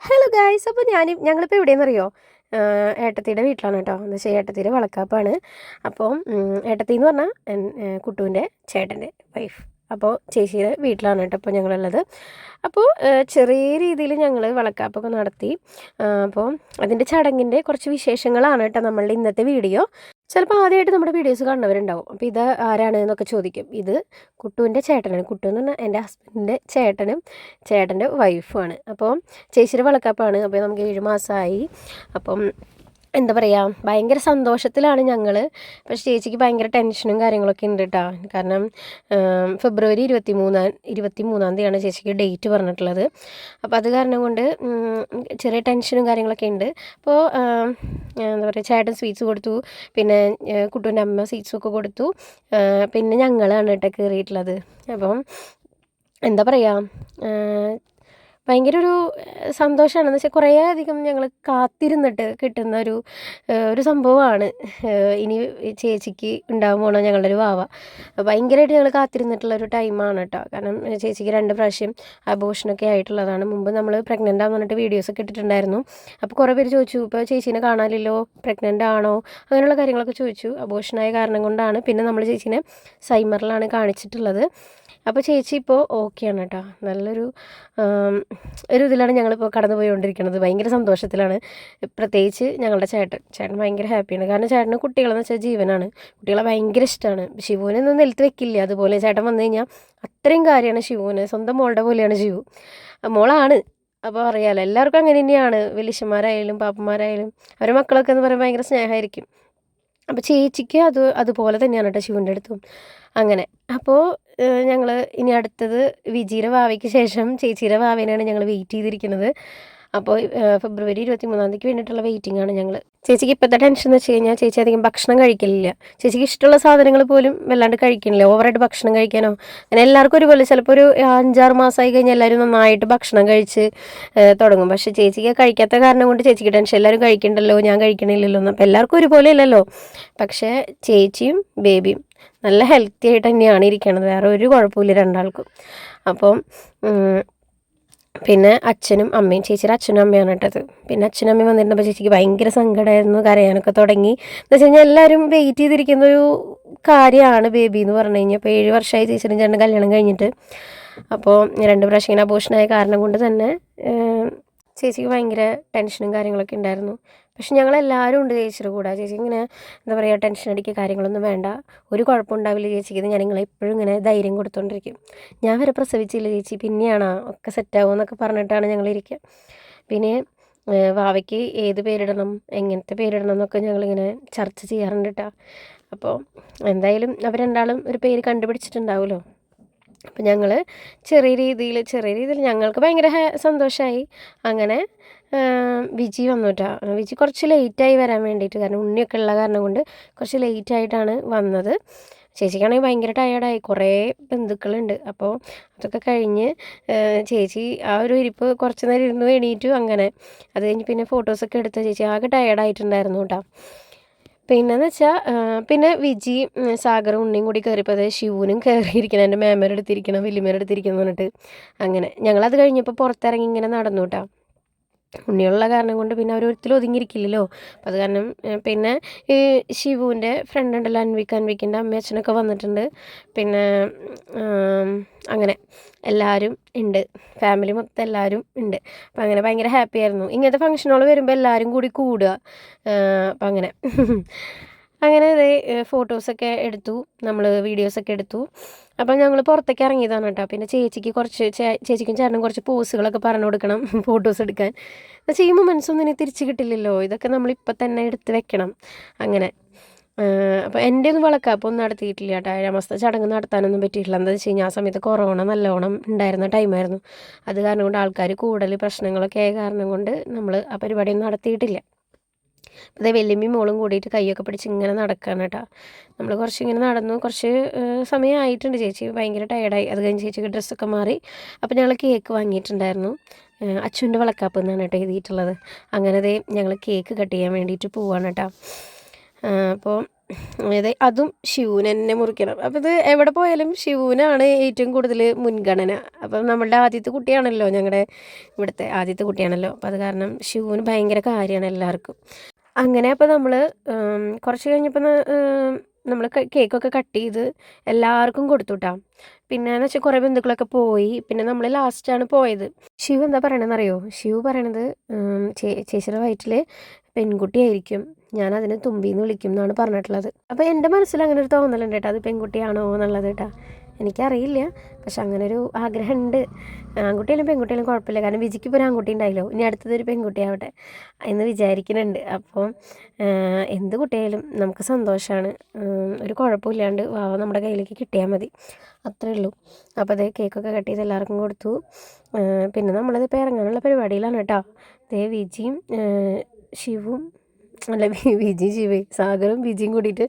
Hello guys, അപ്പോൾ ഞങ്ങളിപ്പോൾ എവിടെയെന്നറിയോ? ഏട്ടത്തിയുടെ വീട്ടിലാണ് കേട്ടോ. എന്ന് വെച്ചാൽ ഏട്ടത്തിയുടെ വളക്കാപ്പാണ്. അപ്പോൾ ഏട്ടത്തി എന്ന് പറഞ്ഞാൽ കുട്ടുവിൻ്റെ ചേട്ടൻ്റെ വൈഫ്. അപ്പോൾ ചേച്ചിയുടെ വീട്ടിലാണ് കേട്ടോ ഇപ്പോൾ ഞങ്ങളുള്ളത്. അപ്പോൾ ചെറിയ രീതിയിൽ ഞങ്ങൾ വളക്കാപ്പൊക്കെ നടത്തി. അപ്പോൾ അതിൻ്റെ ചടങ്ങിൻ്റെ കുറച്ച് വിശേഷങ്ങളാണ് കേട്ടോ നമ്മളുടെ ഇന്നത്തെ വീഡിയോ. ചിലപ്പോൾ ആദ്യമായിട്ട് നമ്മുടെ വീഡിയോസ് കാണുന്നവരുണ്ടാവും. അപ്പോൾ ഇത് ആരാണ് എന്നൊക്കെ ചോദിക്കും. ഇത് കുട്ടുവിൻ്റെ ചേട്ടനാണ്. കുട്ടു എന്ന് പറഞ്ഞാൽ എൻ്റെ ഹസ്ബൻഡിൻ്റെ ചേട്ടനും ചേട്ടൻ്റെ വൈഫുമാണ്. അപ്പോൾ ചേച്ചിയുടെ വളക്കാപ്പാണ്. അപ്പോൾ നമുക്ക് 7 മാസമായി. അപ്പം എന്താ പറയുക, ഭയങ്കര സന്തോഷത്തിലാണ് ഞങ്ങൾ. പക്ഷേ ചേച്ചിക്ക് ഭയങ്കര ടെൻഷനും കാര്യങ്ങളൊക്കെ ഉണ്ട് കേട്ടോ. കാരണം ഫെബ്രുവരി 23-ാം തീയതിയാണ് ചേച്ചിക്ക് ഡേറ്റ് പറഞ്ഞിട്ടുള്ളത്. അപ്പോൾ അത് കാരണം കൊണ്ട് ചെറിയ ടെൻഷനും കാര്യങ്ങളൊക്കെ ഉണ്ട്. അപ്പോൾ എന്താ പറയുക, ചേട്ടൻ സ്വീറ്റ്സ് കൊടുത്തു, പിന്നെ കുട്ടുവിൻ്റെ അമ്മ സ്വീറ്റ്സൊക്കെ കൊടുത്തു, പിന്നെ ഞങ്ങളാണ് കേട്ടോ കയറിയിട്ടുള്ളത്. അപ്പം എന്താ പറയുക, ഭയങ്കര ഒരു സന്തോഷമാണ്. എന്ന് വെച്ചാൽ കുറേ അധികം ഞങ്ങൾ കാത്തിരുന്നിട്ട് കിട്ടുന്ന ഒരു സംഭവമാണ്. ഇനി ചേച്ചിക്ക് ഉണ്ടാകാൻ പോകണം ഞങ്ങളുടെ ഒരു വാവ. ഭയങ്കരമായിട്ട് ഞങ്ങൾ കാത്തിരുന്നിട്ടുള്ളൊരു ടൈമാണ് കേട്ടോ. കാരണം ചേച്ചിക്ക് 2 പ്രാവശ്യം അബോഷനൊക്കെ ആയിട്ടുള്ളതാണ്. മുമ്പ് നമ്മൾ പ്രഗ്നൻ്റ് ആണെന്ന് പറഞ്ഞിട്ട് വീഡിയോസൊക്കെ ഇട്ടിട്ടുണ്ടായിരുന്നു. അപ്പോൾ കുറേ പേര് ചോദിച്ചു, ഇപ്പോൾ ചേച്ചീനെ കാണാനില്ലല്ലോ, പ്രഗ്നൻ്റ് ആണോ, അങ്ങനെയുള്ള കാര്യങ്ങളൊക്കെ ചോദിച്ചു. അബോഷനായ കാരണം കൊണ്ടാണ്. പിന്നെ നമ്മൾ ചേച്ചീനെ സൈമറിലാണ് കാണിച്ചിട്ടുള്ളത്. അപ്പോൾ ചേച്ചി ഇപ്പോൾ ഓക്കെയാണ് കേട്ടോ. നല്ലൊരു ഇതിലാണ് ഞങ്ങളിപ്പോൾ കടന്നു പോയിക്കൊണ്ടിരിക്കുന്നത്. ഭയങ്കര സന്തോഷത്തിലാണ്. പ്രത്യേകിച്ച് ഞങ്ങളുടെ ചേട്ടൻ ഭയങ്കര ഹാപ്പിയാണ്. കാരണം ചേട്ടന് കുട്ടികളെന്ന് വെച്ചാൽ ജീവനാണ്. കുട്ടികളെ ഭയങ്കര ഇഷ്ടമാണ്. ശിവുവിനൊന്നും നിലത്ത് വെക്കില്ല. അതുപോലെ ചേട്ടൻ വന്നു കഴിഞ്ഞാൽ അത്രയും കാര്യമാണ് ശിവുവിന്. സ്വന്തം മോളുടെ പോലെയാണ് ശിവു. മോളാണ്. അപ്പോൾ അറിയാമല്ലോ, എല്ലാവർക്കും അങ്ങനെ തന്നെയാണ്. വലിയമ്മമാരായാലും പാപ്പന്മാരായാലും അവരുടെ മക്കളൊക്കെ എന്ന് പറയുമ്പോൾ ഭയങ്കര സ്നേഹമായിരിക്കും. അപ്പോൾ ചേച്ചിക്ക് അതുപോലെ തന്നെയാണ് കേട്ടോ ശിവൻ്റെ അടുത്തും. അങ്ങനെ അപ്പോൾ ഞങ്ങൾ ഇനി അടുത്തത് വിജിയുടെ വാവയ്ക്ക് ശേഷം ചേച്ചിയുടെ വാവേനെയാണ് ഞങ്ങൾ വെയിറ്റ് ചെയ്തിരിക്കുന്നത്. അപ്പോൾ ഫെബ്രുവരി 23-ാം തീയതിക്ക് വേണ്ടിയിട്ടുള്ള വെയിറ്റിംഗ് ആണ് ഞങ്ങൾ. ചേച്ചിക്ക് ഇപ്പോഴത്തെ ടെൻഷൻ എന്ന് വെച്ച് കഴിഞ്ഞാൽ ചേച്ചി അധികം ഭക്ഷണം കഴിക്കലില്ല. ചേച്ചിക്ക് ഇഷ്ടമുള്ള സാധനങ്ങൾ പോലും വല്ലാണ്ട് കഴിക്കണില്ല. ഓവറായിട്ട് ഭക്ഷണം കഴിക്കാനോ അങ്ങനെ എല്ലാവർക്കും ഒരുപോലെ. ചിലപ്പോൾ ഒരു 5-6 മാസമായി കഴിഞ്ഞാൽ എല്ലാവരും നന്നായിട്ട് ഭക്ഷണം കഴിച്ച് തുടങ്ങും. പക്ഷേ ചേച്ചിക്ക് കഴിക്കാത്ത കാരണം കൊണ്ട് ചേച്ചിക്ക് ടെൻഷൻ. എല്ലാവരും കഴിക്കണ്ടല്ലോ, ഞാൻ കഴിക്കണില്ലല്ലോ എന്ന്. അപ്പോൾ എല്ലാവർക്കും ഒരുപോലെ അല്ലല്ലോ. പക്ഷേ ചേച്ചിയും ബേബിയും നല്ല ഹെൽത്തി ആയിട്ട് തന്നെയാണ് ഇരിക്കണത്. വേറെ ഒരു കുഴപ്പമില്ല രണ്ടാൾക്കും. അപ്പം പിന്നെ അച്ഛനും അമ്മയും, ചേച്ചിയുടെ അച്ഛനും അമ്മയാണ് കേട്ടത്. പിന്നെ അച്ഛനും അമ്മയും വന്നിരുന്നപ്പോൾ ചേച്ചിക്ക് ഭയങ്കര സങ്കടമായിരുന്നു, കരയാനൊക്കെ തുടങ്ങി. എന്ന് വെച്ച് കഴിഞ്ഞാൽ എല്ലാവരും വെയിറ്റ് ചെയ്തിരിക്കുന്ന ഒരു കാര്യമാണ് ബേബി എന്ന് പറഞ്ഞു കഴിഞ്ഞാൽ. ഇപ്പോൾ 7 വർഷമായി ചേച്ചിയുടെ ചേട്ടൻ കല്യാണം കഴിഞ്ഞിട്ട്. അപ്പോൾ 2 പ്രാവശ്യം ഇങ്ങനെ അബോഷനായ കാരണം കൊണ്ട് തന്നെ ചേച്ചിക്ക് ഭയങ്കര ടെൻഷനും കാര്യങ്ങളൊക്കെ ഉണ്ടായിരുന്നു. പക്ഷെ ഞങ്ങളെല്ലാവരും ഉണ്ട് ചേച്ചിയുടെ കൂടെ. ചേച്ചി ഇങ്ങനെ എന്താ പറയുക, ടെൻഷൻ അടിക്കുക കാര്യങ്ങളൊന്നും വേണ്ട, ഒരു കുഴപ്പമുണ്ടാവില്ല ചേച്ചിക്ക്. ഞാൻ നിങ്ങളെ എപ്പോഴും ഇങ്ങനെ ധൈര്യം കൊടുത്തുകൊണ്ടിരിക്കും. ഞാൻ വരെ പ്രസവിച്ചില്ല ചേച്ചി, പിന്നെയാണോ ഒക്കെ സെറ്റാവും എന്നൊക്കെ പറഞ്ഞിട്ടാണ് ഞങ്ങളിരിക്കുക. പിന്നെ വാവയ്ക്ക് ഏത് പേരിടണം, എങ്ങനത്തെ പേരിടണം എന്നൊക്കെ ഞങ്ങളിങ്ങനെ ചർച്ച ചെയ്യാറുണ്ട് കേട്ടോ. അപ്പോൾ എന്തായാലും അവർ രണ്ടാളും ഒരു പേര് കണ്ടുപിടിച്ചിട്ടുണ്ടാവുമല്ലോ. അപ്പം ഞങ്ങൾ ചെറിയ രീതിയിൽ ഞങ്ങൾക്ക് ഭയങ്കര സന്തോഷമായി. അങ്ങനെ വിജി വന്നു കേട്ടോ. വിജി കുറച്ച് ലേറ്റായി വരാൻ വേണ്ടിയിട്ട്, കാരണം ഉണ്ണിയൊക്കെ ഉള്ള കാരണം കൊണ്ട് കുറച്ച് ലേറ്റായിട്ടാണ് വന്നത്. ചേച്ചിക്കാണെങ്കിൽ ഭയങ്കര ടയേർഡായി. കുറേ ബന്ധുക്കളുണ്ട്. അപ്പോൾ അതൊക്കെ കഴിഞ്ഞ് ചേച്ചി ആ ഒരു ഇരിപ്പ് കുറച്ച് നേരം ഇരുന്ന് എണീറ്റു. അങ്ങനെ അത് കഴിഞ്ഞ് പിന്നെ ഫോട്ടോസൊക്കെ എടുത്ത് ചേച്ചി ആകെ ടയേർഡായിട്ടുണ്ടായിരുന്നു കേട്ടോ. പിന്നെന്ന് വെച്ചാൽ പിന്നെ വിജി സാഗറും ഉണ്ണിയും കൂടി കയറിയപ്പോൾ അതായത് ശിവനും കയറിയിരിക്കണം, എൻ്റെ മേമരെടുത്തിരിക്കണം, വലിയമേരെടുത്തിരിക്കണം എന്ന് പറഞ്ഞിട്ട്. അങ്ങനെ ഞങ്ങളത് കഴിഞ്ഞപ്പോൾ പുറത്തിറങ്ങി ഇങ്ങനെ നടന്നു കേട്ടോ. ഉണ്ണിയുള്ള കാരണം കൊണ്ട് പിന്നെ അവരൊരിക്കലും ഒതുങ്ങിയിരിക്കില്ലല്ലോ. അപ്പം അത് കാരണം പിന്നെ ഈ ശിവുവിൻ്റെ ഫ്രണ്ട് ഉണ്ടല്ലോ, അൻവിക്കിൻ്റെ അമ്മയച്ഛനൊക്കെ വന്നിട്ടുണ്ട്. പിന്നെ അങ്ങനെ എല്ലാവരും ഉണ്ട്, ഫാമിലി മൊത്തം എല്ലാവരും ഉണ്ട്. അപ്പം അങ്ങനെ ഭയങ്കര ഹാപ്പി ആയിരുന്നു. ഇങ്ങനത്തെ ഫംഗ്ഷനുകൾ വരുമ്പോൾ എല്ലാവരും കൂടി കൂടുക. അപ്പം അങ്ങനെ അങ്ങനെ ഫോട്ടോസൊക്കെ എടുത്തു, നമ്മൾ വീഡിയോസൊക്കെ എടുത്തു. അപ്പം ഞങ്ങൾ പുറത്തേക്ക് ഇറങ്ങിയതാണ് കേട്ടോ. പിന്നെ ചേച്ചിക്കും ചേട്ടനും കുറച്ച് പോസുകളൊക്കെ പറഞ്ഞു കൊടുക്കണം ഫോട്ടോസ് എടുക്കാൻ. എന്നുവെച്ചാൽ ഈ മൊമെൻറ്റ്സൊന്നും ഇനി തിരിച്ച് കിട്ടില്ലല്ലോ, ഇതൊക്കെ നമ്മളിപ്പോൾ തന്നെ എടുത്ത് വെക്കണം. അങ്ങനെ അപ്പോൾ എൻ്റെ ഒന്നും വളക്കാപ്പം ഒന്നും നടത്തിയിട്ടില്ല കേട്ടോ. 7 മാസത്തെ ചടങ്ങ് നടത്താനൊന്നും പറ്റിയിട്ടില്ല. എന്താണെന്ന് വെച്ച് കഴിഞ്ഞാൽ ആ സമയത്ത് കൊറോണ നല്ലോണം ഉണ്ടായിരുന്ന ടൈമായിരുന്നു. അത് കാരണം കൊണ്ട് ആൾക്കാർ കൂടുതൽ പ്രശ്നങ്ങളൊക്കെ ആയ കാരണം കൊണ്ട് നമ്മൾ ആ പരിപാടിയൊന്നും നടത്തിയിട്ടില്ല. അപ്പോൾ വല്യമ്മയും മോളും കൂടിയിട്ട് കൈയൊക്കെ പിടിച്ച് ഇങ്ങനെ നടക്കുകയാണ് കേട്ടോ. നമ്മൾ കുറച്ചിങ്ങനെ നടന്നു, കുറച്ച് സമയമായിട്ടുണ്ട്. ചേച്ചി ഭയങ്കര ടയർഡായി. അത് കഴിഞ്ഞ് ചേച്ചിക്ക് ഡ്രസ്സൊക്കെ മാറി. അപ്പോൾ ഞങ്ങൾ കേക്ക് വാങ്ങിയിട്ടുണ്ടായിരുന്നു. അച്ഛൻ്റെ വളക്കാപ്പ് എന്നാണ് കേട്ടോ എഴുതിയിട്ടുള്ളത്. അങ്ങനെ ഞങ്ങൾ കേക്ക് കട്ട് ചെയ്യാൻ വേണ്ടിയിട്ട് പോവാണ് കേട്ടോ. അപ്പോൾ അതായത് അതും ഷിവൂന് തന്നെ മുറിക്കണം. അപ്പോൾ ഇത് എവിടെ പോയാലും ഷിവൂനാണ് ഏറ്റവും കൂടുതൽ മുൻഗണന. അപ്പം നമ്മളുടെ ആദ്യത്തെ കുട്ടിയാണല്ലോ, ഞങ്ങളുടെ ഇവിടുത്തെ ആദ്യത്തെ കുട്ടിയാണല്ലോ. അപ്പോൾ അത് കാരണം ഷിവൂന് ഭയങ്കര കാര്യമാണ് എല്ലാവർക്കും. അങ്ങനെ അപ്പോൾ നമ്മൾ കുറച്ച് കഴിഞ്ഞപ്പോൾ നമ്മൾ കേക്കൊക്കെ കട്ട് ചെയ്ത് എല്ലാവർക്കും കൊടുത്തു കേട്ടോ. പിന്നെയെന്ന് വെച്ചാൽ കുറേ ബന്ധുക്കളൊക്കെ പോയി. പിന്നെ നമ്മൾ ലാസ്റ്റാണ് പോയത്. ശിവ എന്താ പറയണതെന്നറിയോ? ശിവ പറയണത് ചേച്ചിയുടെ വയറ്റിൽ പെൺകുട്ടിയായിരിക്കും, ഞാനതിനെ തുമ്പീന്ന് വിളിക്കും എന്നാണ് പറഞ്ഞിട്ടുള്ളത്. അപ്പോൾ എൻ്റെ മനസ്സിൽ അങ്ങനെ ഒരു തോന്നലുണ്ട് കേട്ടോ, അത് പെൺകുട്ടിയാണോ എന്നുള്ളത് കേട്ടോ. എനിക്കറിയില്ല, പക്ഷെ അങ്ങനെ ഒരു ആഗ്രഹമുണ്ട്. ആൺകുട്ടിയാലും പെൺകുട്ടിയാലും കുഴപ്പമില്ല, കാരണം വിജിക്ക് ഇപ്പോൾ ഒരു ആൺകുട്ടി ഉണ്ടായല്ലോ, ഇനി അടുത്തതൊരു പെൺകുട്ടിയാവട്ടെ എന്ന് വിചാരിക്കുന്നുണ്ട്. അപ്പോൾ എന്ത് കുട്ടിയായാലും നമുക്ക് സന്തോഷമാണ്. ഒരു കുഴപ്പമില്ലാണ്ട് വാവ നമ്മുടെ കയ്യിലേക്ക് കിട്ടിയാൽ മതി, അത്രേ ഉള്ളൂ. അപ്പോൾ അതേ കേക്കൊക്കെ കട്ട് ചെയ്ത് എല്ലാവർക്കും കൊടുത്തു. പിന്നെ നമ്മളിതിപ്പോൾ ഇറങ്ങാനുള്ള പരിപാടിയിലാണ് കേട്ടോ. ദേ വിജിയും ശിവും അല്ല വിജിയും ശിവയും സാഗറും വിജിയും കൂടിയിട്ട്,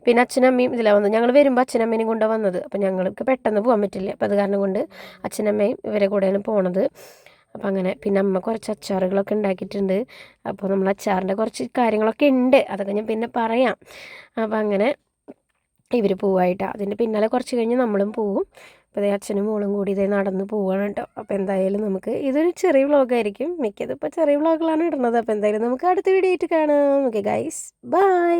പിന്നെ അച്ഛനും അമ്മയും ഇതിലാണ് വന്നത്. ഞങ്ങൾ വരുമ്പോൾ അച്ഛനമ്മേനെയും കൊണ്ടാണ് വന്നത്. അപ്പോൾ ഞങ്ങൾക്ക് പെട്ടെന്ന് പോകാൻ പറ്റില്ല, അപ്പോൾ അത് കാരണം കൊണ്ട് അച്ഛനമ്മയും ഇവരെ കൂടെയാണ് പോണത്. അപ്പോൾ അങ്ങനെ പിന്നെ അമ്മ കുറച്ച് അച്ചാറുകളൊക്കെ ഉണ്ടാക്കിയിട്ടുണ്ട്. അപ്പോൾ നമ്മൾ അച്ചാറിൻ്റെ കുറച്ച് കാര്യങ്ങളൊക്കെ ഉണ്ട്, അതൊക്കെ ഞാൻ പിന്നെ പറയാം. അപ്പോൾ അങ്ങനെ ഇവർ പോവായിട്ടാണ്. അതിൻ്റെ പിന്നാലെ കുറച്ച് കഴിഞ്ഞ് നമ്മളും പോവും. അപ്പോൾ ഇതേ അച്ഛനും മോളും കൂടി ഇതേ നടന്ന് പോവുകയാണ് കേട്ടോ. അപ്പോൾ എന്തായാലും നമുക്ക് ഇതൊരു ചെറിയ വ്ളോഗായിരിക്കും, മിക്കത് ഇപ്പോൾ ചെറിയ വ്ളോഗുകളാണ് ഇടുന്നത്. അപ്പോൾ എന്തായാലും നമുക്ക് അടുത്ത വീഡിയോ ആയിട്ട് കാണാം. Okay guys, by.